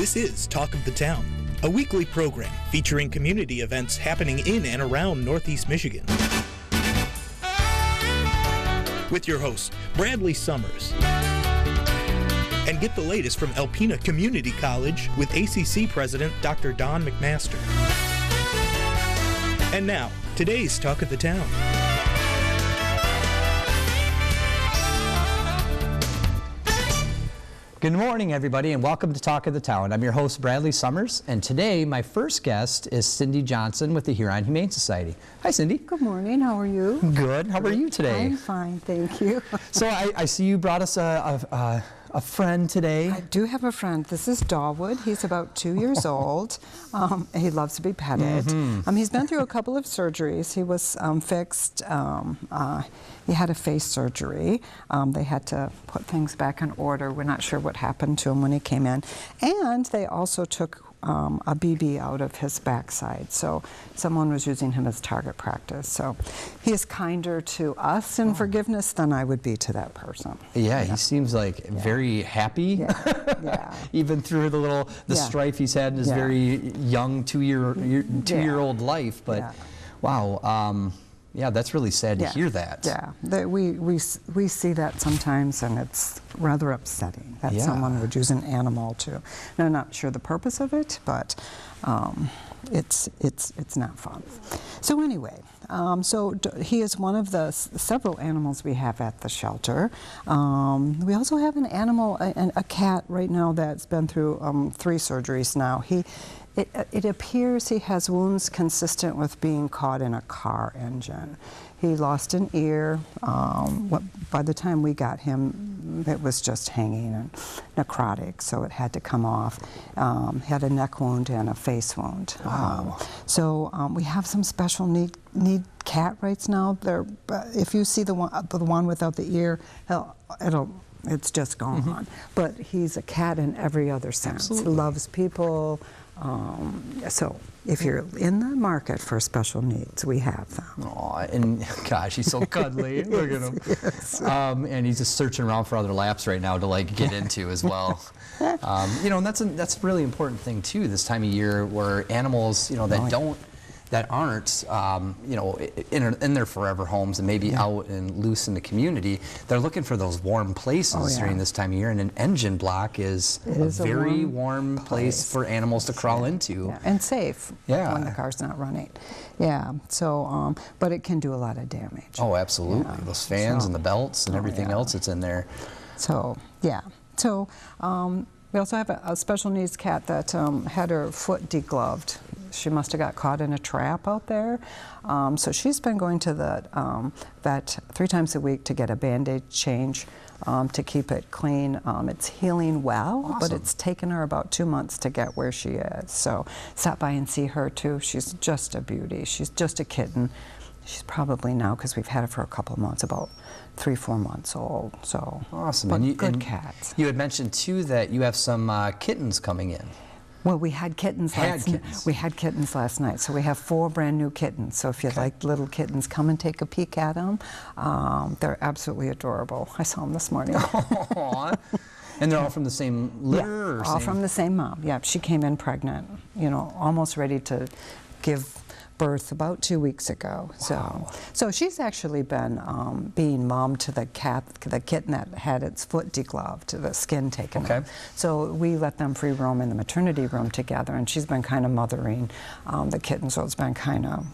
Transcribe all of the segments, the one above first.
This is Talk of the Town, a weekly program featuring community events happening in and around Northeast Michigan. With your host, Bradley Summers. And get the latest from Alpena Community College with ACC President Dr. Don McMaster. And now, today's Talk of the Town. Good morning, everybody, and welcome to Talk of the Town. I'm your host, Bradley Summers, and today my first guest is Cindy Johnson with the Huron Humane Society. Hi, Cindy. Good morning. How are you? Good. How are you today? I'm fine, thank you. So I see you brought us a friend today. I do have a friend. This is Dawood. He's about 2 years old. He loves to be petted. He's been through a couple of surgeries. He was fixed. He had a face surgery. They had to put things back in order. We're not sure what happened to him when he came in. And they also took a BB out of his backside. So someone was using him as target practice. So he is kinder to us in forgiveness than I would be to that person. Yeah, he seems like very happy. Yeah. Even through the strife he's had in his very young two-year-old life. But wow. Yeah, that's really sad to hear that. Yeah, we see that sometimes, and it's rather upsetting that someone would use an animal to. And I'm not sure the purpose of it, but it's not fun. So anyway, he is one of the several animals we have at the shelter. We also have an animal, a cat right now that's been through 3 surgeries now. It appears he has wounds consistent with being caught in a car engine. He lost an ear. By the time we got him, it was just hanging and necrotic, so it had to come off. Had a neck wound and a face wound. Wow. We have some special need cat right now. If you see the one without the ear, it's just gone. But he's a cat in every other sense. Absolutely. He loves people. So if you're in the market for special needs, we have them. Aw, and gosh, he's so cuddly. Look at him. Yes. And he's just searching around for other laps right now to get into as well. And that's a really important thing too this time of year, where animals that aren't in their forever homes and maybe out and loose in the community, they're looking for those warm places during this time of year, and an engine block is a very warm place for animals to crawl into. Yeah. And safe when the car's not running. Yeah, so, but it can do a lot of damage. Oh, absolutely. Yeah. Those fans and the belts and everything else that's in there. So, we also have a special needs cat that had her foot degloved. She must have got caught in a trap out there. So she's been going to the vet 3 times a week to get a Band-Aid change to keep it clean. It's healing well, but it's taken her about 2 months to get where she is. So stop by and see her too. She's just a beauty. She's just a kitten. She's probably now, because we've had her for a couple of months, about 3-4 months old. So awesome. But good cats. You had mentioned too that you have some kittens coming in. Well, we had kittens last night. We had kittens last night, so we have 4 brand new kittens. So if you like little kittens, come and take a peek at them. They're absolutely adorable. I saw them this morning. Aww. And they're all from the same litter? Yeah, all from the same mom. Yeah, she came in pregnant, almost ready to give birth about 2 weeks ago. Wow. So she's actually been being mom to the kitten that had its foot degloved, the skin taken off. So we let them free roam in the maternity room together, and she's been kind of mothering the kitten. So it's been kind of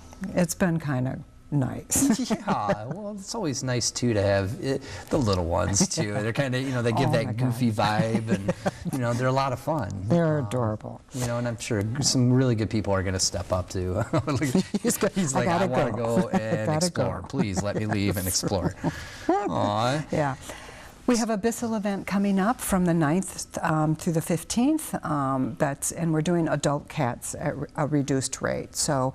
nice. Yeah, well, it's always nice too to have the little ones too. They're kind of, they give that goofy vibe, and they're a lot of fun. They're adorable. And I'm sure some really good people are going to step up to. He's like, I want to go and explore. Please let me leave and explore. Aww. Yeah. We have a Bissell event coming up from the 9th through the 15th. And we're doing adult cats at a reduced rate. So,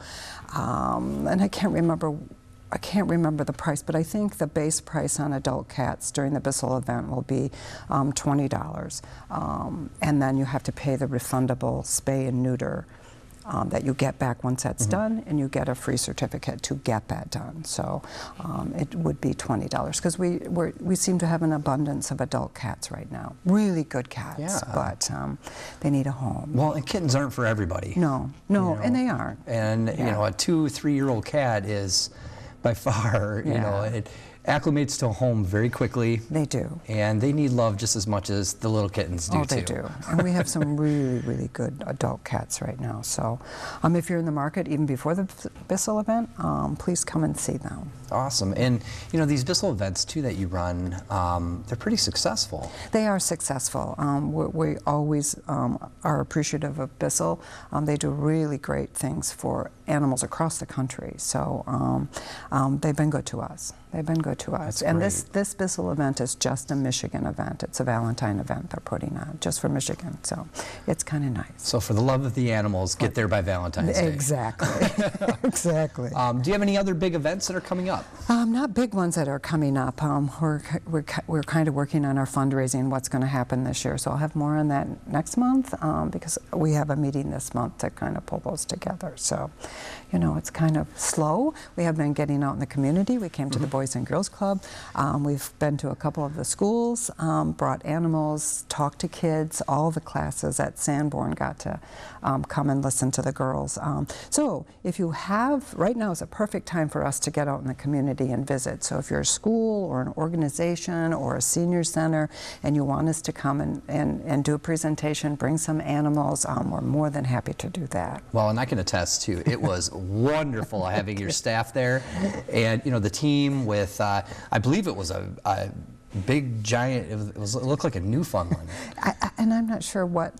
and I can't remember the price, but I think the base price on adult cats during the Bissell event will be $20. And then you have to pay the refundable spay and neuter that you get back once that's done, and you get a free certificate to get that done. So it would be $20 because we seem to have an abundance of adult cats right now. Really good cats, but they need a home. Well, and kittens aren't for everybody. No, and they aren't. And you know, a 2-3-year-old cat is by far, you know, it acclimates to a home very quickly. They do. And they need love just as much as the little kittens do, too. They do. And we have some really, really good adult cats right now. So if you're in the market, even before the Bissell event, please come and see them. Awesome. And, you know, these Bissell events, too, that you run, they're pretty successful. They are successful. We always are appreciative of Bissell. They do really great things for animals across the country. So they've been good to us. They've been good to us. And this Bissell event is just a Michigan event. It's a Valentine event they're putting on just for Michigan. So it's kind of nice. So for the love of the animals, get there by Valentine's Day. Exactly. Exactly. Do you have any other big events that are coming up? Not big ones that are coming up. We're kind of working on our fundraising, what's going to happen this year. So I'll have more on that next month because we have a meeting this month to kind of pull those together. So, you know, it's kind of slow. We have been getting out in the community. We came to the Boys and Girls Club. We've been to a couple of the schools, brought animals, talked to kids. All the classes at Sanborn got to come and listen to the girls. So if you have, right now is a perfect time for us to get out in the community and visit. So if you're a school or an organization or a senior center and you want us to come and do a presentation, bring some animals, we're more than happy to do that. Well, and I can attest too, it was wonderful having your staff there, and you know, the team with, I believe it was a big giant, it looked like a Newfoundland. And I'm not sure what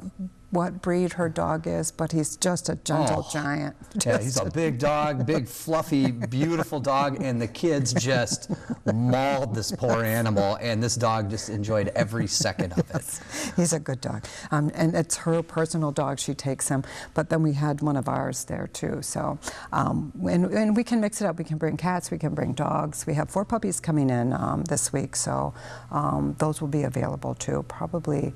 breed her dog is, but he's just a gentle giant. Yeah, he's a big dog, big, fluffy, beautiful dog, and the kids just mauled this poor animal, and this dog just enjoyed every second of it. He's a good dog. And it's her personal dog, she takes him, but then we had one of ours there too. So, and we can mix it up. We can bring cats, we can bring dogs. We have 4 puppies coming in this week, so those will be available too, probably,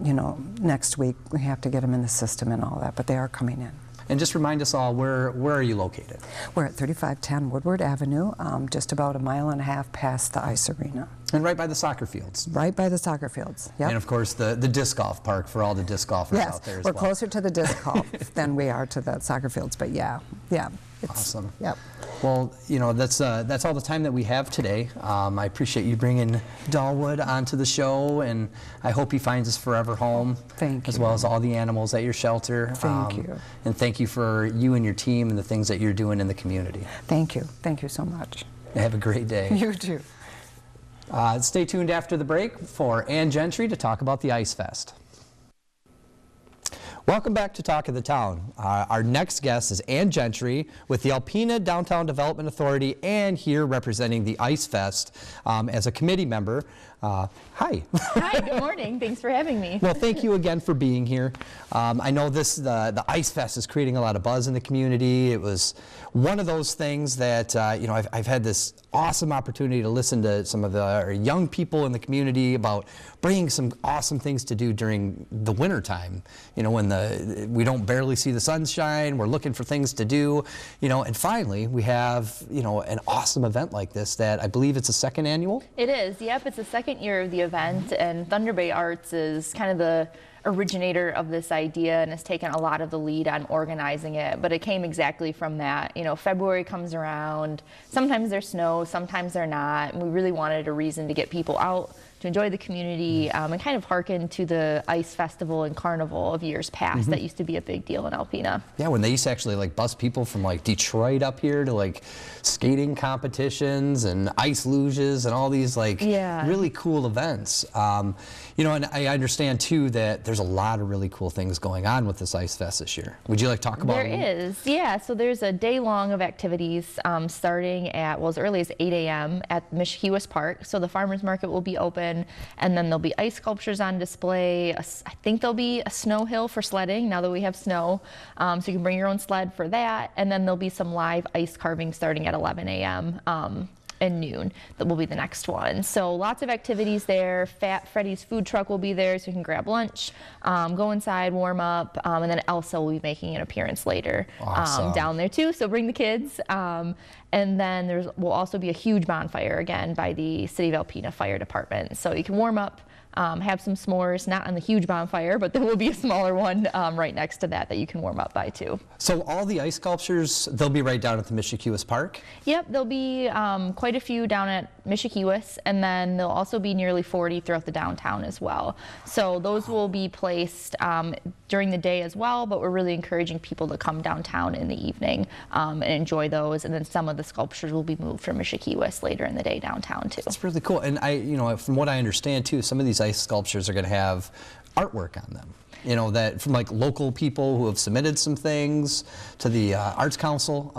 you know, next week. We have to get them in the system and all that, but they are coming in. And just remind us all, where are you located? We're at 3510 Woodward Avenue, just about 1.5 miles past the ice arena. And right by the soccer fields. Right by the soccer fields, yep. And of course the disc golf park for all the disc golfers out there as well. We're closer to the disc golf than we are to the soccer fields, but yeah. Awesome. Yep. Well, you know, that's all the time that we have today. I appreciate you bringing Dahlwood onto the show, and I hope he finds his forever home. Thank you. As well as all the animals at your shelter. Thank you. And thank you for you and your team and the things that you're doing in the community. Thank you. Thank you so much. Have a great day. You too. Stay tuned after the break for Ann Gentry to talk about the Ice Fest. Welcome back to Talk of the Town. Our next guest is Ann Gentry with the Alpena Downtown Development Authority, and here representing the Ice Fest as a committee member. Hi. Hi, good morning. Thanks for having me. Well, thank you again for being here. I know the Ice Fest is creating a lot of buzz in the community. It was one of those things that, you know, I've had this awesome opportunity to listen to some of the young people in the community about bringing some awesome things to do during the winter time. You know, when we don't barely see the sunshine, we're looking for things to do, you know, and finally we have, you know, an awesome event like this that I believe it's a second annual? It is, yep, it's the second year of the event, and Thunder Bay Arts is kind of the originator of this idea and has taken a lot of the lead on organizing it, but it came exactly from that. You know, February comes around, sometimes there's snow, sometimes they're not, and we really wanted a reason to get people out to enjoy the community and kind of hearken to the ice festival and carnival of years past that used to be a big deal in Alpena. Yeah, when they used to actually like bus people from like Detroit up here to like skating competitions and ice luges and all these like really cool events. You know, and I understand too that there's a lot of really cool things going on with this Ice Fest this year. Would you like to talk about it? There is, yeah. So there's a day long of activities starting at, well, as early as 8 a.m. at Mischievous Park. So the farmers market will be open, and then there'll be ice sculptures on display. I think there'll be a snow hill for sledding now that we have snow. So you can bring your own sled for that. And then there'll be some live ice carving starting at 11 a.m. and noon. That will be the next one. So lots of activities there. Fat Freddy's food truck will be there, so you can grab lunch, go inside, warm up, and then Elsa will be making an appearance later down there too. So bring the kids. And then will also be a huge bonfire again by the City of Alpena Fire Department. So you can warm up, have some s'mores, not on the huge bonfire, but there will be a smaller one right next to that you can warm up by too. So all the ice sculptures, they'll be right down at the Mishikewis Park? Yep, there'll be quite a few down at Mishikewis, and then there'll also be nearly 40 throughout the downtown as well. So those will be placed during the day as well, but we're really encouraging people to come downtown in the evening and enjoy those. And then some of the sculptures will be moved from Mishikewis later in the day downtown too. That's really cool. And from what I understand too, some of these ice sculptures are going to have artwork on them. That from like local people who have submitted some things to the Arts Council.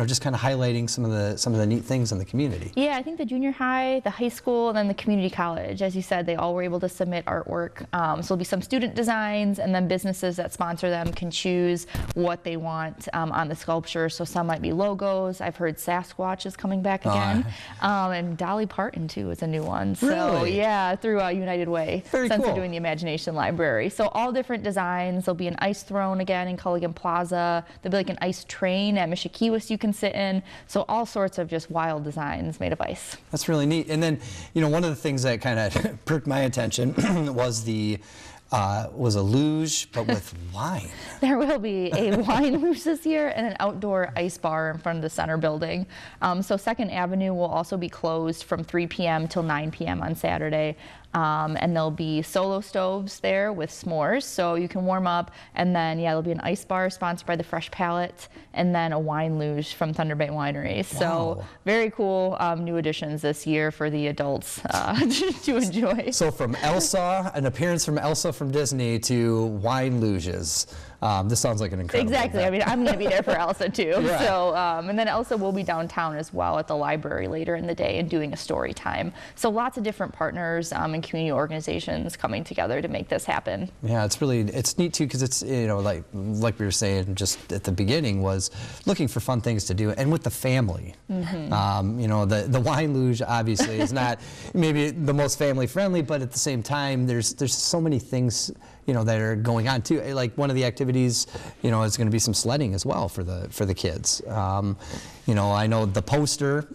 Just kind of highlighting some of the neat things in the community. Yeah, I think the junior high, the high school, and then the community college, as you said, they all were able to submit artwork. So there'll be some student designs, and then businesses that sponsor them can choose what they want on the sculpture. So some might be logos. I've heard Sasquatch is coming back again, and Dolly Parton too is a new one. So really? Yeah, through United Way. Very since cool. they're doing the Imagination Library. So all different designs. There'll be an ice throne again in Culligan Plaza. There'll be like an ice train at Mishikewis you can sit in. So all sorts of just wild designs made of ice. That's really neat. And then, one of the things that kind of perked my attention was a luge, but with wine. There will be a wine luge this year and an outdoor ice bar in front of the center building. So 2nd Avenue will also be closed from 3 p.m. till 9 p.m. on Saturday. And there'll be solo stoves there with s'mores, so you can warm up. And then, there'll be an ice bar sponsored by the Fresh Palate, and then a wine luge from Thunder Bay Winery. So very cool new additions this year for the adults to enjoy. So from Elsa, an appearance from Elsa from Disney, to wine luges. This sounds like an incredible Exactly. event. I mean, I'm going to be there for Elsa too. Right. So, and then Elsa will be downtown as well at the library later in the day and doing a story time. So lots of different partners and community organizations coming together to make this happen. Yeah, it's neat too, because it's like we were saying just at the beginning, was looking for fun things to do, and with the family. Mm-hmm. The wine luge obviously is not maybe the most family friendly, but at the same time, there's so many things that are going on too. Like one of the activities, is going to be some sledding as well for the kids. I know the poster,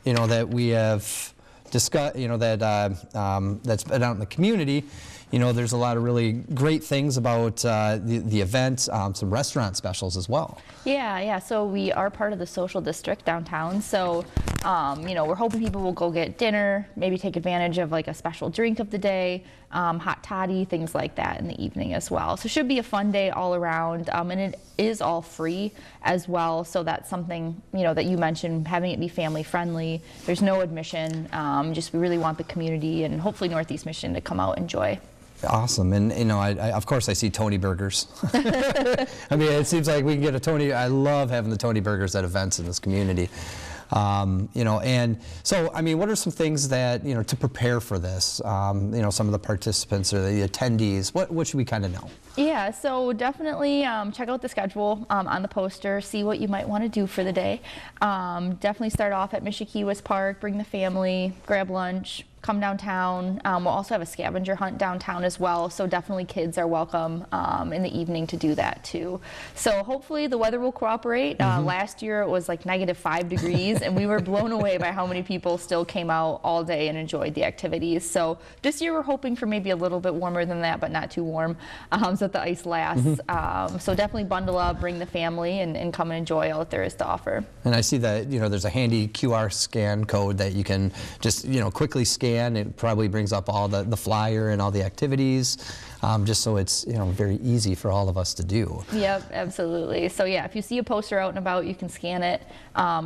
that we have discussed, that's been out in the community. There's a lot of really great things about the event, some restaurant specials as well. Yeah. So we are part of the social district downtown. So, we're hoping people will go get dinner, maybe take advantage of like a special drink of the day, hot toddy, things like that in the evening as well. So it should be a fun day all around. And it is all free as well. So that's something, that you mentioned, having it be family friendly. There's no admission. We really want the community and hopefully Northeast Michigan to come out and enjoy. Awesome. And I of course I see Tony Burgers. I mean, it seems like we can get a Tony. I love having the Tony Burgers at events in this community. And so, I mean, what are some things that, to prepare for this, some of the participants or the attendees, what should we kind of know? Yeah, so definitely check out the schedule on the poster, see what you might want to do for the day. Definitely start off at Mishikewis Park, bring the family, grab lunch, come downtown. We'll also have a scavenger hunt downtown as well, so definitely kids are welcome in the evening to do that too. So hopefully the weather will cooperate. Last year it was like -5 degrees and we were blown away by how many people still came out all day and enjoyed the activities. So this year we're hoping for maybe a little bit warmer than that, but not too warm, so that the ice lasts. So definitely bundle up, bring the family, and come and enjoy all that there is to offer. And I see that, there's a handy QR scan code that you can just, quickly scan. It probably brings up all the flyer and all the activities, just so it's very easy for all of us to do. Yep, absolutely. So yeah, if you see a poster out and about, you can scan it.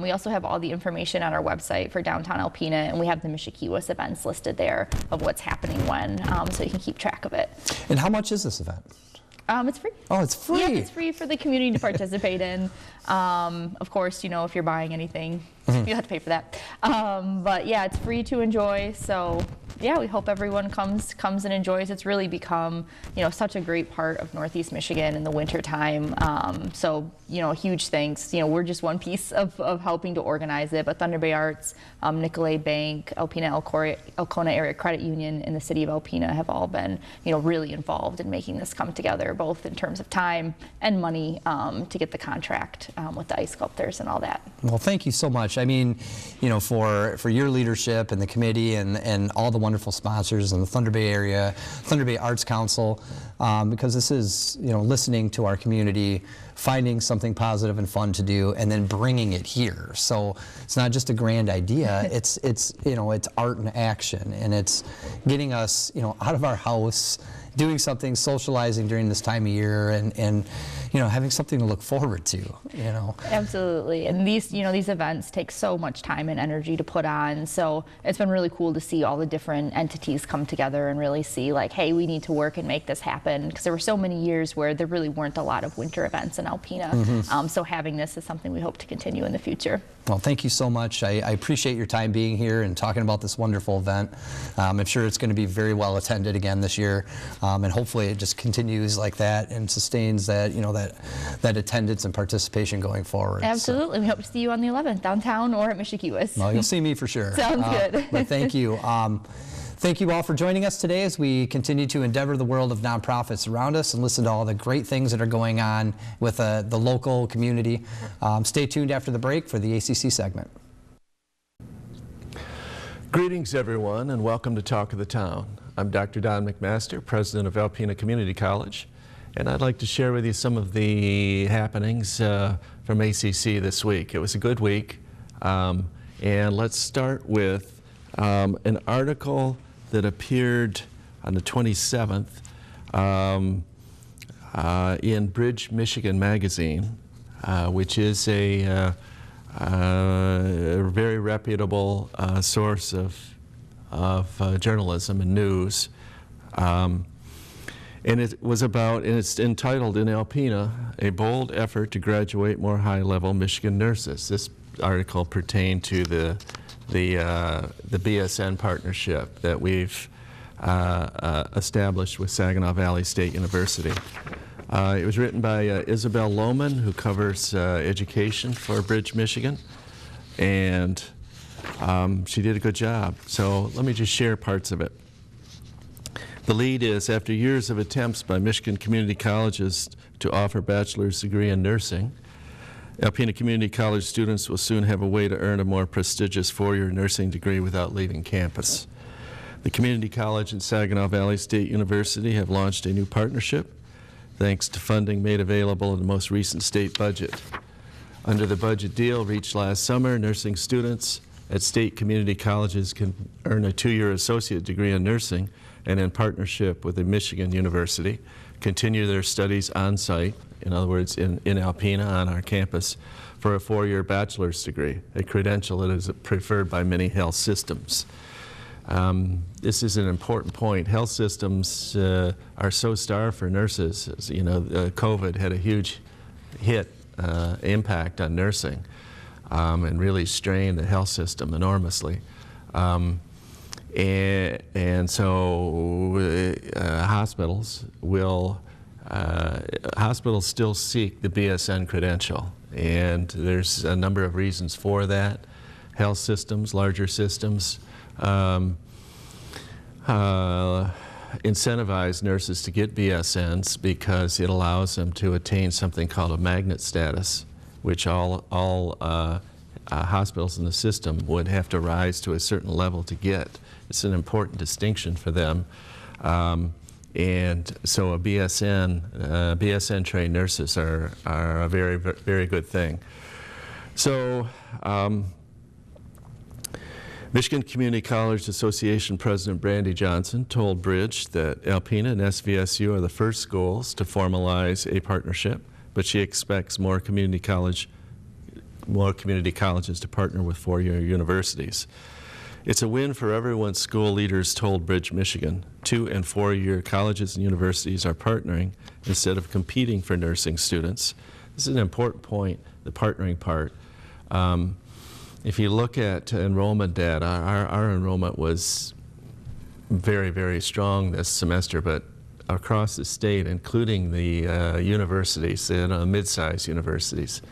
We also have all the information on our website for downtown Alpena, and we have the Mishikewis events listed there of what's happening when, so you can keep track of it. And how much is this event? It's free. Oh, it's free. Yeah, it's free for the community to participate in. Of course, if you're buying anything, you have to pay for that. But yeah, it's free to enjoy. So yeah, we hope everyone comes and enjoys. It's really become, such a great part of Northeast Michigan in the wintertime. So, huge thanks. We're just one piece of helping to organize it, but Thunder Bay Arts, Nicolet Bank, Alpena Elkona Area Credit Union, and the City of Alpena have all been, really involved in making this come together, both in terms of time and money to get the contract with the ice sculptors and all that. Well, thank you so much. I mean, for your leadership and the committee and all the wonderful sponsors in the Thunder Bay area, Thunder Bay Arts Council, because this is, listening to our community, finding something positive and fun to do, and then bringing it here. So it's not just a grand idea, it's art in action, and it's getting us, out of our house, doing something, socializing during this time of year, and having something to look forward to, Absolutely, and these events take so much time and energy to put on, so it's been really cool to see all the different entities come together and really see, like, hey, we need to work and make this happen, because there were so many years where there really weren't a lot of winter events in Alpena. So having this is something we hope to continue in the future. Well, thank you so much. I appreciate your time being here and talking about this wonderful event. I'm sure it's going to be very well attended again this year, and hopefully it just continues like that and sustains that, that attendance and participation going forward. Absolutely. So. We hope to see you on the 11th, downtown or at Mishikiwas. Well, you'll see me for sure. Sounds good. But thank you. Thank you all for joining us today as we continue to endeavor the world of nonprofits around us and listen to all the great things that are going on with the local community. Stay tuned after the break for the ACC segment. Greetings, everyone, and welcome to Talk of the Town. I'm Dr. Don McMaster, president of Alpena Community College, and I'd like to share with you some of the happenings from ACC this week. It was a good week, and let's start with an article that appeared on the 27th in Bridge, Michigan magazine, which is a very reputable source of journalism and news. And it was about, and it's entitled in Alpena, a bold effort to graduate more high-level Michigan nurses. This article pertained to the BSN partnership that we've established with Saginaw Valley State University. It was written by Isabel Lohman, who covers education for Bridge, Michigan, and she did a good job. So let me just share parts of it. The lead is, after years of attempts by Michigan community colleges to offer bachelor's degree in nursing, Alpena Community College students will soon have a way to earn a more prestigious four-year nursing degree without leaving campus. The Community College and Saginaw Valley State University have launched a new partnership thanks to funding made available in the most recent state budget. Under the budget deal reached last summer, nursing students at state community colleges can earn a two-year associate degree in nursing and, in partnership with a Michigan university, continue their studies on-site, in other words, in Alpena on our campus, for a four-year bachelor's degree, a credential that is preferred by many health systems. This is an important point. Health systems are so starved for nurses. As you know, COVID had a huge impact on nursing and really strained the health system enormously. And so hospitals still seek the BSN credential, and there's a number of reasons for that. Health systems, larger systems, incentivize nurses to get BSNs because it allows them to attain something called a magnet status, which all hospitals in the system would have to rise to a certain level to get. It's an important distinction for them. And so a BSN trained nurses are a very, very good thing. So Michigan Community College Association President Brandy Johnson told Bridge that Alpena and SVSU are the first schools to formalize a partnership, but she expects more community colleges to partner with four-year universities. It's a win for everyone, school leaders told Bridge, Michigan. 2- and 4-year colleges and universities are partnering instead of competing for nursing students. This is an important point, the partnering part. If you look at enrollment data, our enrollment was very, very strong this semester, but across the state, including the universities, mid-sized universities,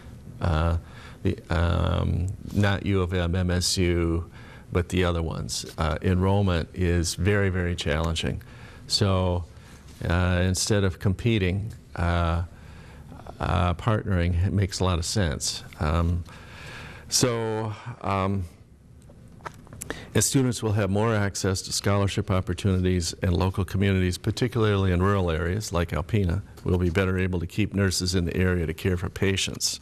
not U of M, MSU, but the other ones. Enrollment is very, very challenging. So instead of competing, partnering, it makes a lot of sense. And students will have more access to scholarship opportunities and local communities, particularly in rural areas like Alpena. We'll be better able to keep nurses in the area to care for patients.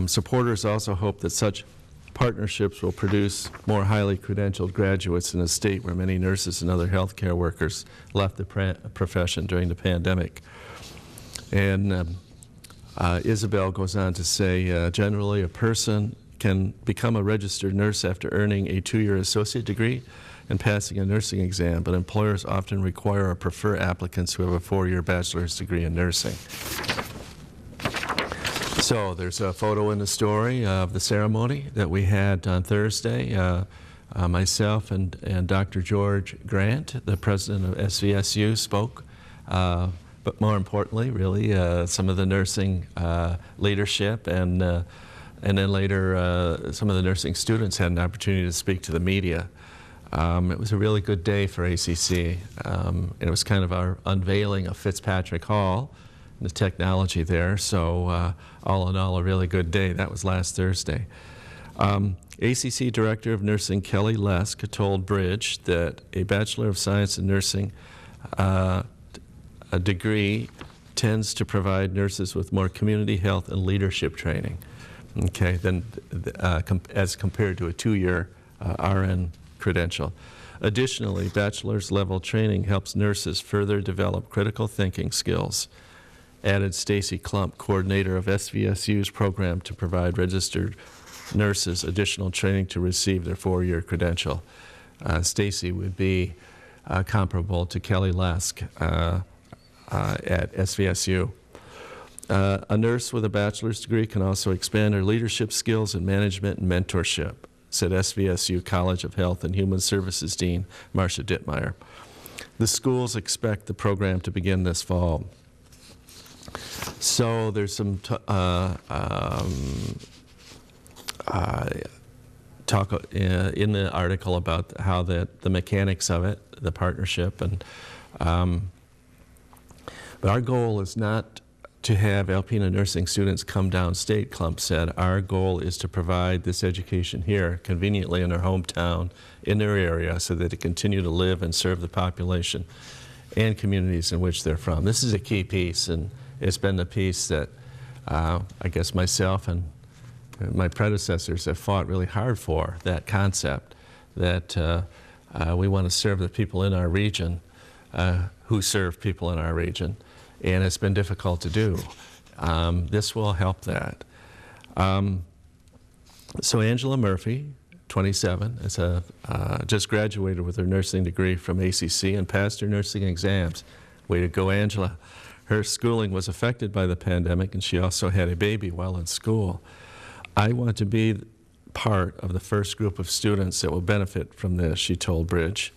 Supporters also hope that such partnerships will produce more highly credentialed graduates in a state where many nurses and other healthcare workers left the profession during the pandemic. And Isabel goes on to say, generally a person can become a registered nurse after earning a 2-year associate degree and passing a nursing exam, but employers often require or prefer applicants who have a 4-year bachelor's degree in nursing. So there's a photo in the story of the ceremony that we had on Thursday. Myself and Dr. George Grant, the president of SVSU, spoke. But more importantly, really, some of the nursing leadership and then later, some of the nursing students had an opportunity to speak to the media. It was a really good day for ACC. And it was kind of our unveiling of Fitzpatrick Hall, and the technology there. So all in all, a really good day. That was last Thursday. ACC Director of Nursing Kelly Lesk told Bridge that a Bachelor of Science in Nursing a degree tends to provide nurses with more community health and leadership training. Okay, then as compared to a 2-year RN credential. Additionally, bachelor's level training helps nurses further develop critical thinking skills, added Stacy Klump, coordinator of SVSU's program to provide registered nurses additional training to receive their 4-year credential. Stacy would be comparable to Kelly Lesk at SVSU. A nurse with a bachelor's degree can also expand her leadership skills in management and mentorship, said SVSU College of Health and Human Services Dean Marcia Dittmeyer. The schools expect the program to begin this fall. So there's some talk in the article about how the mechanics of it, the partnership, and but our goal is not to have Alpena nursing students come downstate, Klump said. Our goal is to provide this education here, conveniently in their hometown, in their area, so that they continue to live and serve the population and communities in which they're from. This is a key piece, and it's been the piece that I guess myself and my predecessors have fought really hard for, that concept, that we want to serve the people in our region who serve people in our region. And it's been difficult to do. This will help that. So Angela Murphy, 27, is just graduated with her nursing degree from ACC and passed her nursing exams. Way to go, Angela. Her schooling was affected by the pandemic, and she also had a baby while in school. I want to be part of the first group of students that will benefit from this, she told Bridge.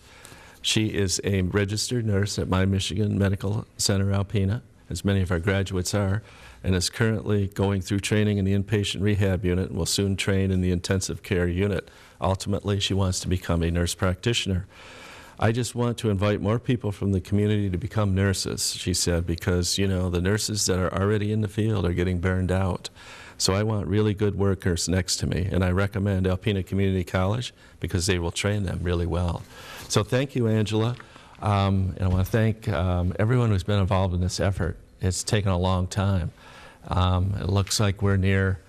She is a registered nurse at My Michigan Medical Center Alpena, as many of our graduates are, and is currently going through training in the inpatient rehab unit and will soon train in the intensive care unit. Ultimately, she wants to become a nurse practitioner. I just want to invite more people from the community to become nurses, she said, because, you know, the nurses that are already in the field are getting burned out. So I want really good workers next to me, and I recommend Alpena Community College because they will train them really well. So thank you, Angela, and I want to thank everyone who's been involved in this effort. It's taken a long time. It looks like we're near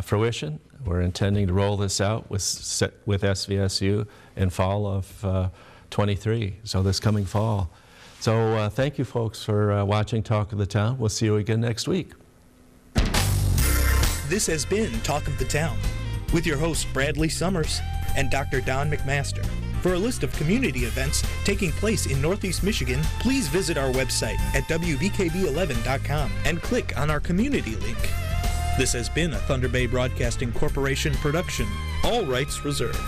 fruition. We're intending to roll this out with SVSU in fall of 23, so this coming fall. So thank you, folks, for watching Talk of the Town. We'll see you again next week. This has been Talk of the Town with your hosts Bradley Summers and Dr. Don McMaster. For a list of community events taking place in Northeast Michigan, please visit our website at WBKB11.com and click on our community link. This has been a Thunder Bay Broadcasting Corporation production. All rights reserved.